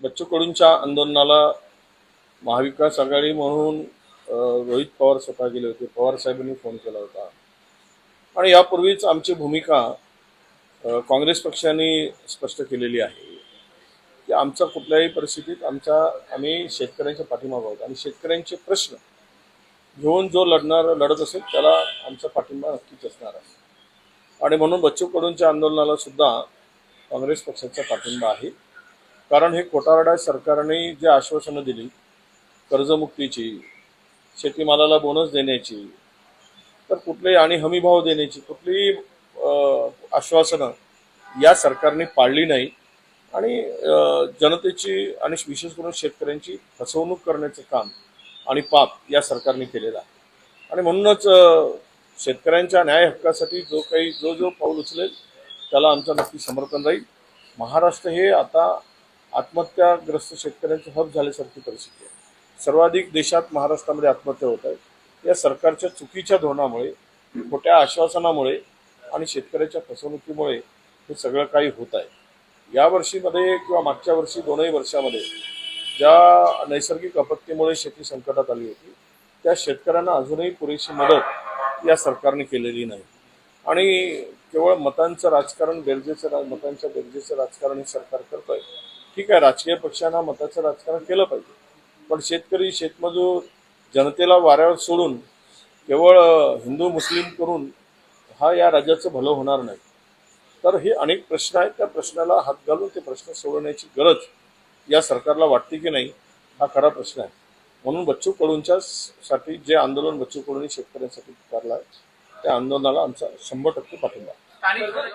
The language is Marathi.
बच्चू कडूंच्या आंदोलनाला महाविकास आघाडी म्हणून रोहित पवार स्वतः गेले होते. पवार साहेबांनी फोन केला होता आणि यापूर्वीच आमची भूमिका काँग्रेस पक्षाने स्पष्ट केलेली आहे की आमचा कुठल्याही परिस्थितीत आम्ही शेतकऱ्यांच्या पाठीमागे आहोत आणि शेतकऱ्यांचे प्रश्न घेऊन जो लढत असेल त्याला आमचा पाठिंबा नक्कीच असणार आहे. आणि म्हणून बच्चू कडूंच्या आंदोलनाला सुद्धा काँग्रेस पक्षाचा पाठिंबा आहे. कारण हे कोटारडा सरकारने जे आश्वासनं दिली, कर्जमुक्तीची, शेतीमालाला बोनस देण्याची, तर कुठलेही आणि हमीभाव देण्याची कुठलीही आश्वासनं या सरकारने पाळली नाही आणि जनतेची आणि विशेष करून शेतकऱ्यांची फसवणूक करण्याचं काम आणि पाप या सरकारने केलेलं आहे. आणि म्हणूनच शेतकऱ्यांच्या न्याय हक्कासाठी जो पाऊल उचलेल त्याला आमचं नक्की समर्थन राहील. महाराष्ट्र हे आता आत्महत्याग्रस्त शेतकऱ्यांचं हब झाल्यासारखी परिस्थिती आहे. सर्वाधिक देशात महाराष्ट्रामध्ये आत्महत्या होत आहेत. या सरकारच्या चुकीच्या धोरणामुळे, खोट्या आश्वासनामुळे आणि शेतकऱ्याच्या फसवणुकीमुळे हे सगळं काही होत आहे. या वर्षीमध्ये किंवा मागच्या वर्षी दोनही वर्षामध्ये ज्या नैसर्गिक आपत्तीमुळे शेती संकटात आली होती त्या शेतकऱ्यांना अजूनही पुरेशी मदत या सरकारने केलेली नाही. आणि केवळ मतांचं राजकारण, मतांच्या बेरजेचं राजकारण हे सरकार करत आहे. ठीक आहे, राजकीय पक्षांना मताचं राजकारण केलं पाहिजे, पण शेतकरी, शेतमजूर, जनतेला वाऱ्यावर सोडून केवळ हिंदू मुस्लिम करून या राज्याचं भलं होणार नाही. तर हे अनेक प्रश्न आहेत. त्या प्रश्नाला हात घालून ते प्रश्न सोडवण्याची गरज या सरकारला वाटते की नाही, हा खरा प्रश्न आहे. म्हणून बच्चू कडूंच्या साठी जे आंदोलन बच्चू कडूंनी शेतकऱ्यांसाठी पुकारलं आहे त्या आंदोलनाला आमचा 100% पाठिंबा.